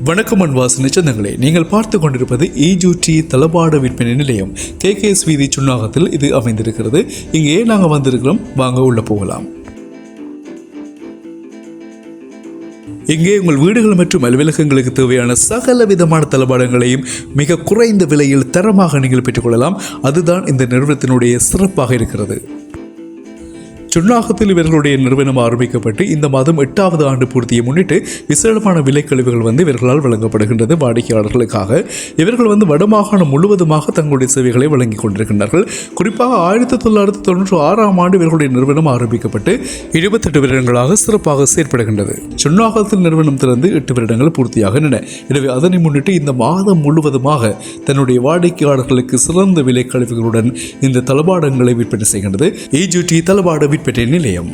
வணக்கம் அன்பார்ந்த சொந்தங்களே, நீங்கள் பார்த்து கொண்டிருப்பது EJT தளபாட விற்பனை நிலையம் KKS வீதி சுன்னாகத்தில் இது அமைந்திருக்கிறது. இங்கே நாங்கள் வந்திருக்கிறோம், வாங்க உள்ள போகலாம். இங்கே உங்கள் வீடுகள் மற்றும் அலுவலகங்களுக்கு தேவையான சகல விதமான தளபாடங்களையும் மிக குறைந்த விலையில் தரமாக நீங்கள் பெற்றுக்கொள்ளலாம். அதுதான் இந்த நிறுவனத்தினுடைய சிறப்பாக இருக்கிறது. சுன்னாகத்தில் இவர்களுடைய நிறுவனம் ஆரம்பிக்கப்பட்டு இந்த மாதம் 8வது ஆண்டு பூர்த்தியை முன்னிட்டு விசேடமான விலைக்கழிவுகள் இவர்களால் வழங்கப்படுகின்றது வாடிக்கையாளர்களுக்காக. இவர்கள் வடமாகாணம் முழுவதுமாக தங்களுடைய சேவைகளை வழங்கிக் கொண்டிருக்கின்றார்கள். குறிப்பாக 1996ஆம் ஆண்டு இவர்களுடைய நிறுவனம் ஆரம்பிக்கப்பட்டு 28 வருடங்களாக சிறப்பாக செயற்படுகின்றது. சுன்னாகத்தில் நிறுவனம் திறந்து 8 வருடங்கள் பூர்த்தியாகின்றன. எனவே அதனை முன்னிட்டு இந்த மாதம் முழுவதுமாக தன்னுடைய வாடிக்கையாளர்களுக்கு சிறந்த விலைக்கழிவுகளுடன் இந்த தளபாடங்களை விற்பனை செய்கின்றது EJT தளபாட விற்பனை நிலையம்.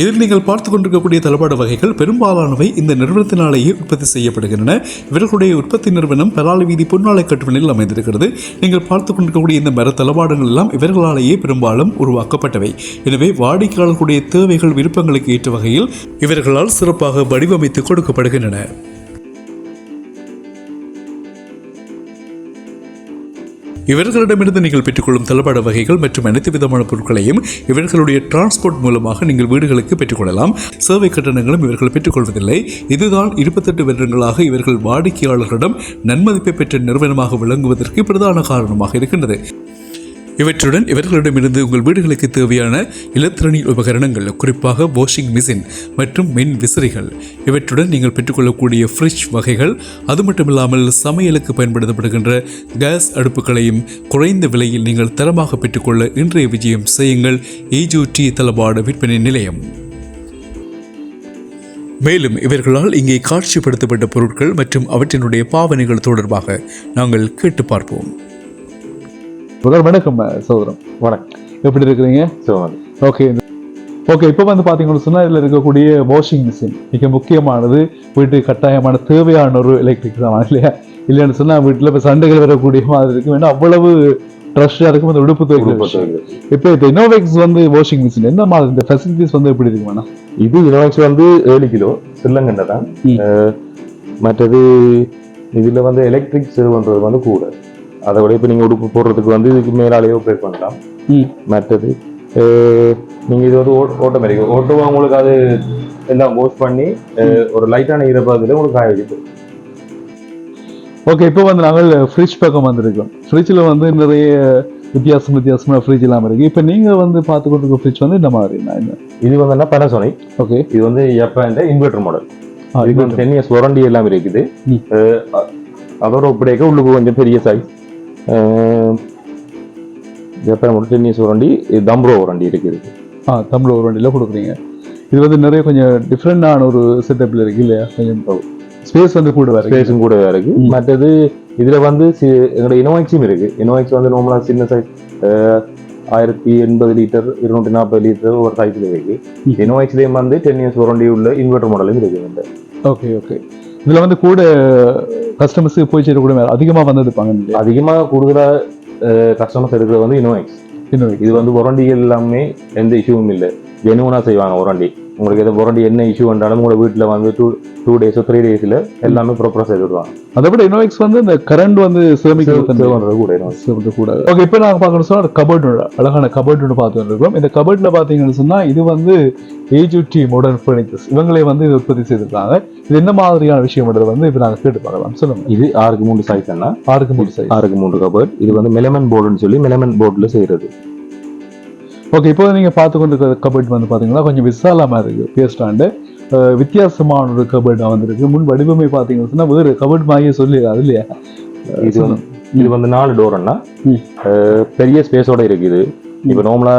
இதில் நீங்கள் பார்த்துக் கொண்டிருக்கக்கூடிய தளபாட வகைகள் பெரும்பாலானவை இந்த நிறுவனத்தினாலேயே உற்பத்தி செய்யப்படுகின்றன. இவர்களுடைய உற்பத்தி நிறுவனம் பலாலி வீதி பொன்னாலை கட்டுவனில் அமைந்திருக்கிறது. நீங்கள் பார்த்துக் கொண்டிருக்கக்கூடிய இந்த மர தளபாடங்கள் எல்லாம் இவர்களாலேயே பெரும்பாலும் உருவாக்கப்பட்டவை. எனவே வாடிக்கையாளர்களுடைய தேவைகள் விருப்பங்களுக்கு ஏற்ற வகையில் இவர்களால் சிறப்பாக வடிவமைத்து கொடுக்கப்படுகின்றன. இவர்களிடமிருந்து நீங்கள் பெற்றுக்கொள்ளும் தளபாட வகைகள் மற்றும் அனைத்து விதமான பொருட்களையும் இவர்களுடைய டிரான்ஸ்போர்ட் மூலமாக நீங்கள் வீடுகளுக்கு பெற்றுக்கொள்ளலாம். சேவை கட்டணங்களும் இவர்கள் பெற்றுக்கொள்வதில்லை. இதுதான் 28 வருடங்களாக இவர்கள் வாடிக்கையாளர்களிடம் நன்மதிப்பை பெற்ற நிறுவனமாக விளங்குவதற்கு பிரதான காரணமாக இருக்கின்றது. இவற்றுடன் இவர்களிடமிருந்து உங்கள் வீடுகளுக்கு தேவையான எலக்ட்ரானிக் உபகரணங்கள், குறிப்பாக வாஷிங் மிஷின் மற்றும் மின் விசிறிகள், இவற்றுடன் நீங்கள் பெற்றுக்கொள்ளக்கூடிய ஃப்ரிட்ஜ் வகைகள், அது மட்டுமில்லாமல் சமையலுக்கு பயன்படுத்தப்படுகின்ற கேஸ் அடுப்புகளையும் குறைந்த விலையில் நீங்கள் தரமாக பெற்றுக்கொள்ள இன்றைய விஜயம் செய்யுங்கள் EJT தளபாட விற்பனை நிலையம். மேலும் இவர்களால் இங்கே காட்சிப்படுத்தப்பட்ட பொருட்கள் மற்றும் அவற்றினுடைய பாவனைகள் தொடர்பாக நாங்கள் கேட்டு பார்ப்போம். வணக்கம் சகோதரம். வணக்கம், எப்படி இருக்கிறீங்க? Okay okay. இப்போ பார்த்தீங்கன்னு சொன்னால் இதில் இருக்கக்கூடிய வாஷிங் மிஷின் மிக முக்கியமானது, வீட்டுக்கு கட்டாயமான தேவையான ஒரு எலக்ட்ரிக் சாமான் இல்லையா? இல்லைன்னு சொன்னால் வீட்டில் இப்போ சண்டைகள் வரக்கூடிய மாதிரி இருக்கும். ஏன்னா அவ்வளவு ட்ரஷ்டாக இருக்கும் அந்த உடுப்பு துவைக்கிற. இப்போ இந்த இனோவேக்ஸ் வாஷிங் மிஷின் என்ன மாதிரி இந்த ஃபெசிலிட்டிஸ் எப்படி இருக்குமாண்ணா? இது இனோவேக்ஸ் 7 கிலோ சில்லங்கண்டை தான். மற்றது இதில் எலக்ட்ரிக் செருவுன்றது கூட. அதை விட இப்போ நீங்கள் உடுப்பு போடுறதுக்கு இதுக்கு மேலாலேயே ஆப்ரேட் பண்ணலாம். மற்றது நீங்கள் இது ஆட்டோமேட்டிக் ஓட்டுவா உங்களுக்கு அது எல்லாம் வாஷ் பண்ணி ஒரு லைட்டான ஈரப்பதத்தில் உங்களுக்கு காய வைக்கிறது. ஓகே. இப்போ நாங்கள் ஃப்ரிட்ஜ் பக்கம் வந்திருக்கோம். ஃப்ரிட்ஜில் நிறைய வித்தியாசமான ஃப்ரிட்ஜ் எல்லாம் இருக்கு. இப்போ நீங்கள் பார்த்து கொண்டிருக்க ஃப்ரிட்ஜ் இந்த மாதிரி இது Panasonic. ஓகே. இது ஜப்பான் இன்வெர்டர் மாடல். இது 10 years வாரண்டி எல்லாம் இருக்குது. அதோட ஒப்படைக்க உள்ளுக்கு கொஞ்சம் பெரிய size Japan model 10 years warranty. தம்ப்ரோ வாரண்டி இருக்குது. தம்ப்ரோ வாரண்டியில் கொடுக்குறீங்க. இது நிறைய கொஞ்சம் டிஃப்ரெண்டான ஒரு செட்டப்பில் இருக்கு இல்லையா? கொஞ்சம் ஸ்பேஸ் ஸ்பேஸும் கூட இருக்கு. மற்றது இதுல எங்களோட இனோவேக்ஸும் இருக்கு. இனோவேக்ஸ் நார்மலா சின்ன சைஸ் 1080 லிட்டர் 240 லிட்டர் ஒரு சைஸ்ல இருக்கு. இனோவேக்ஸ்லயும் 10 years வாரண்டி உள்ள இன்வெர்டர் மாடலும் இருக்கு. Okay okay. இதுல கூட கஸ்டமர்ஸுக்கு போய் சேரக்கூடிய அதிகமா வந்திருப்பாங்க. அதிகமாக கூடுதலா கஸ்டமர்ஸ் எடுக்கிறது இனோவேக்ஸ். இது வாரண்டி எல்லாமே எந்த இஷ்யூவும் இல்லை, ஜெனுவனா செய்வாங்க வாரண்டி. உங்களுக்கு எதாவது வாரண்டி என்ன இஷ்யூ வந்தாலும் உங்களோட வீட்டில் 2 days 3 daysல எல்லாமே ப்ராப்பரா செய்து விடுவாங்க. அதை விட இனோவேக்ஸ் இந்த கரண்ட் கூட. ஓகே. இப்போ நாங்கள் பார்க்கணும் சொன்னா கபோர்டு, அழகான கபோர்டு ஒன்று பார்த்து வந்துருக்கோம். இந்த கபோர்ட்ல பார்த்தீங்கன்னு சொன்னா இது EJT மாடர்ன் ஃபர்னிச்சர்ஸ் இவங்களே இது உற்பத்தி செய்திருக்காங்க. இது என்ன மாதிரியான விஷயம் இப்போ நாங்கள் கேட்டு பார்க்கலாம். சொல்லுங்க. இது 6x3 சைஸ். 6x3 cupboard. இது மெலமன் போர்டுன்னு சொல்லி மெலமன் போர்டுல செய்யறது. ஓகே. இப்போ நீங்கள் பார்த்து கொண்டு கபோர்ட் பார்த்தீங்கன்னா கொஞ்சம் விசாலமாக இருக்குது. பேஸ்டாண்டு வித்தியாசமான ஒரு கபோர்ட் வந்திருக்கு. முன் வடிவமை பார்த்தீங்கன்னு சொன்னால் வேறு கபோர்ட் மாதிரியே சொல்லிடுறாரு இல்லையா? இது 4 டோர்னா பெரிய ஸ்பேஸோட இருக்குது. இப்போ நார்மலா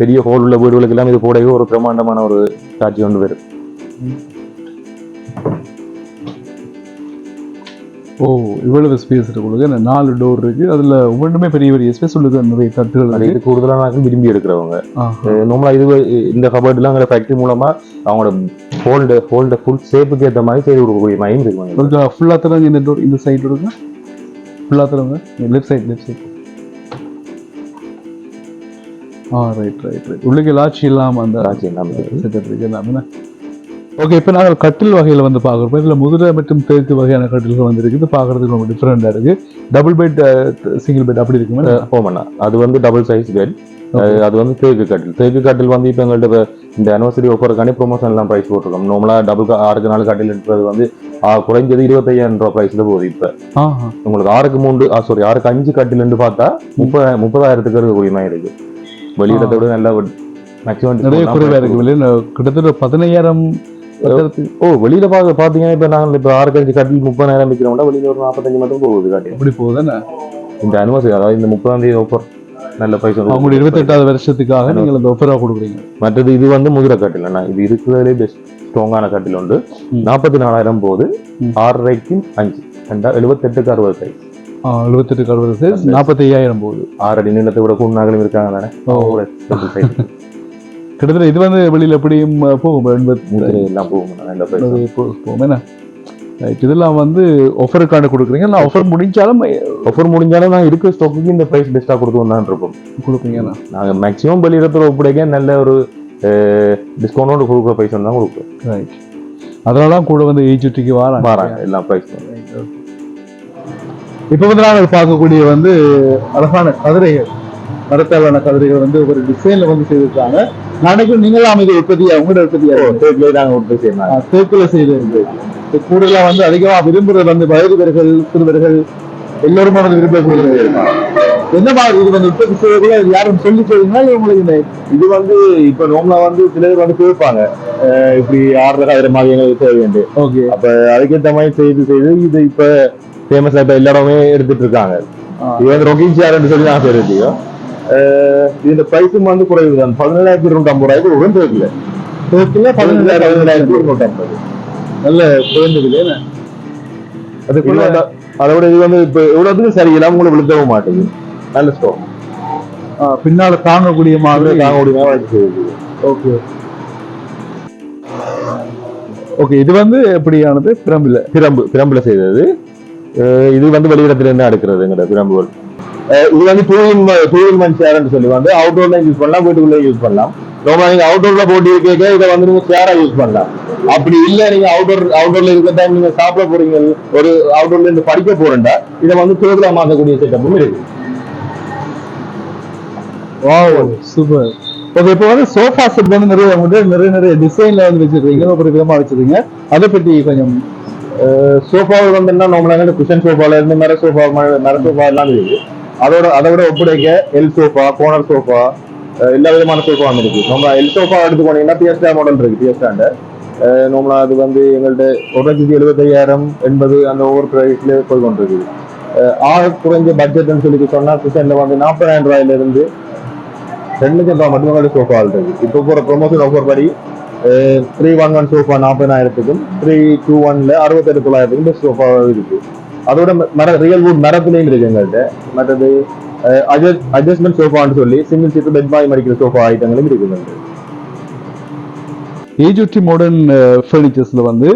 பெரிய ஹோல் உள்ள வீடுகளுக்கு எல்லாம் இது போடவே ஒரு பிரம்மாண்டமான ஒரு காட்சி கொண்டு வரும். இவ்வளவு ஸ்பேஸ் இருக்கு. 4 டோர் இருக்கு. அதுல ஒவ்வொன்றுமே பெரிய பெரிய ஸ்பேஸ் உள்ளது. நிறைய தட்டுகள் கூடுதலான விரும்பி எடுக்கிறவங்க நார்மலா இந்த கபோர்ட்லாம் ஃபேக்டரி மூலமா அவங்களோட ஹோல்ட ஃபுல் ஷேப்புக்கு ஏற்ற மாதிரி செய்து கொடுக்கக்கூடிய மைண்ட் இருக்கு. ஃபுல்லா தரங்க. இந்த டோர் இந்த சைடு இருக்கு. ஃபுல்லா தரங்க. Left side. ரைட். உள்ளுக்கு லாட்சி இல்லாம அந்த லாட்சி இல்லாம செட்டப் இருக்கு எல்லாமே. ஓகே, இப்போ நாங்கள் கட்டில் வகையில் வந்து பார்க்குறோம். இதில் முதிரை மற்றும் தேக்கு வகையான கட்டில்கள் வந்து இருக்குது. பார்க்குறதுக்கு ரொம்ப டிஃப்ரெண்டாக இருக்குது. டபுள் பெட், சிங்கிள் பெட் அப்படி இருக்குமே. போமண்ணா அது வந்து டபுள் சைஸ் பெட். அது வந்து தேக்கு கட்டில் வந்து இப்போ எங்கள்கிட்ட இந்த அனிவர்சரி ஆஃபருக்கான ப்ரொமோஷன் எல்லாம் ப்ரைஸ் போட்டிருக்கோம். நார்மலாக 6 கட்டில் எடுக்கிறது வந்து குறைஞ்சது 25,000 ரூபா ப்ரைஸ்ல போகுது. இப்போ உங்களுக்கு 6க்கு 5 கட்டில் பார்த்தா 30,000க்கு இருக்கக்கூடிய மாதிரி இருக்கு. வெளியிடத்தை விட நல்லா மேக்ஸிமம் நிறைய குறைவாக இருக்கு. வெளியில் கிட்டத்தட்ட 15,000. வெளியில பாத்தீங்கன்னா இப்ப நாங்க இப்ப 6க்கு 5 கட்டில் 30,000 விற்கிறோம்னா வெளியில ஒரு 45 மட்டும் போகுது காட்டி. அப்படி போகுதுன்னா இந்த அனிவர்சரி, அதாவது இந்த 30ஆம் தேதி ஆஃபர் நல்ல பைசா. அவங்களுடைய 28வது வருஷத்துக்காக நீங்கள் அந்த ஆஃபரா கொடுக்குறீங்க. மற்றது இது வந்து முதிரை கட்டில், இது இருக்கிறதுலே பெஸ்ட் ஸ்ட்ராங்கான கட்டில் உண்டு. 44,000 போகுது. 6.5க்கு 5 78க்கு 60 சைஸ். 78க்கு 60 சைஸ் 45,000 போகுது. 6 அடி நீளத்தை விட கூடுனாங்களும் இருக்காங்க தானே. கிட்டத்தட்ட இது வந்து வெளியில் எப்படியும் போகும். எல்லாம் போகும் நல்ல பைசா போகும். என்ன இதெல்லாம் வந்து ஆஃபருக்கான கொடுக்குறீங்க. இல்லை ஆஃபர் முடிஞ்சாலும் நாங்கள் இருக்கிற ஸ்டாக்குக்கு இந்த ப்ரைஸ் பெஸ்ட்டாக கொடுத்துதான் இருப்போம். கொடுப்பீங்க. நாங்கள் மேக்ஸிமம் வெளியிடத்தில் ஒப்படைக்க நல்ல ஒரு டிஸ்கவுண்டோட கொடுக்குற ப்ரைஸ் தான் கொடுப்போம். ரைட். அதனால கூட வந்து ஏஜுட்டிக்கு வராங்க எல்லாம் ப்ரைஸ். இப்போ வந்து நாங்கள் பார்க்கக்கூடிய வந்து அழகான கதிரைகள், மரத்தாலான கதிரைகள் வந்து ஒரு டிசைன்ல வந்து செய்திருக்காங்க. நாளைக்கு நீங்களாம் இது உற்பத்தியா உங்களோட உற்பத்தியா தேக்குல செய்து கூடுதலா வந்து அதிகமா விரும்புறது வந்து வயதுவர்கள், சிறுவர்கள் எல்லோருமே வந்து விரும்பக்கூடிய என்ன மாதிரி இது வந்து உற்பத்தி செய்யறதுல யாரும் சொல்லி செய்வீங்களா? உங்களுக்கு இது வந்து இப்ப நோம்லா வந்து சிலர் வந்து கேட்பாங்க, இப்படி 6,000 மாதிரி எங்களுக்கு தேவையுண்டு. ஓகே, அப்ப அதுக்கேற்ற மாதிரி செய்து இது இப்ப ஃபேமஸா இப்ப எல்லா இடமே எடுத்துட்டு இருக்காங்க. இது வந்து ரொக்கிங் சேர்ன்னு சொல்லி நான் தெரியும். இந்த பிரைஸும் வந்து குறைவு தான். 17,250 ஒரு தேக்கில 17,250 நல்ல குறைந்தது. அதோட இது வந்து இப்ப எவ்வளவுக்கு சரியில்லாம உங்களை விழுக்கவும் மாட்டேங்குது. நல்ல ஸ்டோர், பின்னால தாங்கக்கூடிய மாதிரி ஓகே ஓகே. இது வந்து எப்படியானது? பிரம்புல செய்தது. இது வந்து வெளியிடத்துல இருந்து அடுக்கிறதுங்கிற பிரம்புகள். இது வந்து டூயின் மண் சேர்ன்னு சொல்லி வந்து அவுட்டோர்ல யூஸ் பண்ணலாம், வீட்டுக்குள்ளே யூஸ் பண்ணலாம். ரொம்ப நீங்க அவுட்டோர்ல போட்டு இருக்க இதை வந்து நீங்க சேரா யூஸ் பண்ணலாம். அப்படி இல்ல நீங்க அவுட்டோர்ல இருக்க டைம் நீங்க சாப்பிட போறீங்க, ஒரு அவுட்டோர்ல இருந்து படிக்க போறேன்டா இதை வந்து டேபிளா மாற்றக்கூடிய செட்டப்பும் இருக்கு. Wow, super. ஓகே, இப்போ வந்து சோஃபா செட் வந்து நிறைய டிசைன்ல வந்து வச்சிருக்கீங்க, ஒரு விதமா வச்சிருக்கீங்க. அதை பத்தி கொஞ்சம். சோஃபாவில் வந்து என்ன நார்மலாக குஷன் சோஃபால இருந்து மர சோஃபா எல்லாம் இருக்கு. அதை விட ஒப்படைக்க எல் சோஃபா, கோனர் சோஃபா, எல்லா விதமான சோஃபா வந்துருக்கு. நம்ம எல் சோஃபா எடுத்துக்கோனீங்கன்னா பிஎஸ்டா மாடல் இருக்கு. பிஎஸ்டாண்ட நார்மலா அது வந்து எங்கள்கிட்ட 1,75,000 80 அந்த ஒவ்வொரு பிரைஸ்ல போய் கொண்டிருக்கு. குறைஞ்ச பட்ஜெட்னு சொல்லி சொன்னா குஷன்ல வந்து 40,000 ரூபாயில இருந்து 2,00,000 ரூபாய் மட்டும் எங்கள்கிட்ட சோஃபா இருக்கு. இப்போ போற ப்ரொமோஷன் ஆஃபர் படி 311 சோஃபா 40,000க்கும் 321ல 67,900க்கும் பெஸ்ட் சோஃபா இருக்கு. அதோட ரியல் வுட் மரத்துலையும் இருக்கு எங்கள்கிட்ட. மற்றது அட்ஜஸ்ட்மெண்ட் சோஃபான்னு சொல்லி சிங்கிள் சீட் பெட் பாய் மடிக்கிற சோஃபா ஐட்டங்களும் இருக்கு. ஏஜுட்டி மாடர்ன் ஃபர்னிச்சர்ஸ்ல வந்து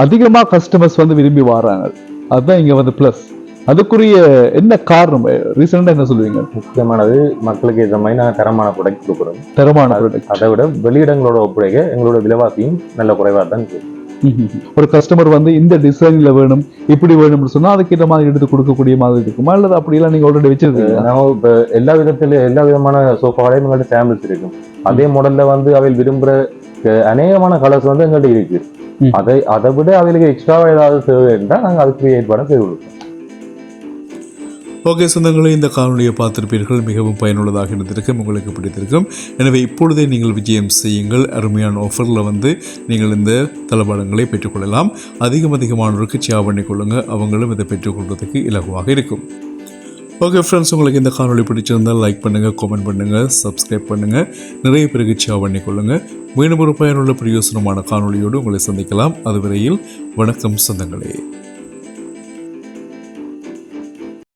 அதிகமா கஸ்டமர்ஸ் வந்து விரும்பி வராங்க. அதுதான் இங்க வந்து பிளஸ். அதுக்குரிய என்ன காரணம், ரீசெண்டா என்ன சொல்லுவீங்க? முக்கியமானது மக்களுக்கு ஏற்ற மாதிரி நாங்கள் தரமான ப்ராடக்ட் கொடுக்குறோம். தரமான ப்ராடக்ட். அதை விட வெளியிடங்களோட ஒப்படைக்க எங்களோட விலைவாசியும் நல்ல குறைவாக தான் இருக்கு. ஒரு கஸ்டமர் வந்து இந்த டிசைன்ல வேணும், இப்படி வேணும்னு சொன்னா அதுக்கேற்ற மாதிரி எடுத்து கொடுக்கக்கூடிய மாதிரி இருக்குமா, அல்லது அப்படியெல்லாம் நீங்க ஆல்ரெடி வச்சிருக்கீங்க? நம்ம இப்போ எல்லா விதமான சோஃபாலையும் எங்கள்கிட்ட சாம்பிள்ஸ் இருக்கும். அதே மாடல்ல வந்து அவையில் விரும்புற அநேகமான கலர்ஸ் வந்து எங்கள்கிட்ட இருக்கு. அதை விட அவைகளுக்கு எக்ஸ்ட்ராவா ஏதாவது தேவை இருந்தால் நாங்கள் அதுக்கு ஏற்பாடு செய்து கொடுப்போம். ஓகே சொந்தங்களே, இந்த காணொலியை பார்த்திருப்பீர்கள். மிகவும் பயனுள்ளதாக இருந்திருக்கும், உங்களுக்கு பிடித்திருக்கும். எனவே இப்பொழுதே நீங்கள் விஜயம் செய்யுங்கள். அருமையான ஆஃபரில் வந்து நீங்கள் இந்த தளபாடங்களை பெற்றுக்கொள்ளலாம். அதிகமானவருக்கு ஷேர் பண்ணிக்கொள்ளுங்கள், அவங்களும் இதை பெற்றுக்கொள்வதற்கு இலகுவாக இருக்கும். ஓகே ஃப்ரெண்ட்ஸ், உங்களுக்கு இந்த காணொலி பிடிச்சிருந்தால் லைக் பண்ணுங்கள், கமெண்ட் பண்ணுங்கள், சப்ஸ்கிரைப் பண்ணுங்கள், நிறைய பேருக்கு ஷேர் பண்ணிக்கொள்ளுங்கள். மீண்டும் ஒரு பயனுள்ள பிரயோசனமான காணொலியோடு உங்களை சந்திக்கலாம். அதுவரையில் வணக்கம் சொந்தங்களே.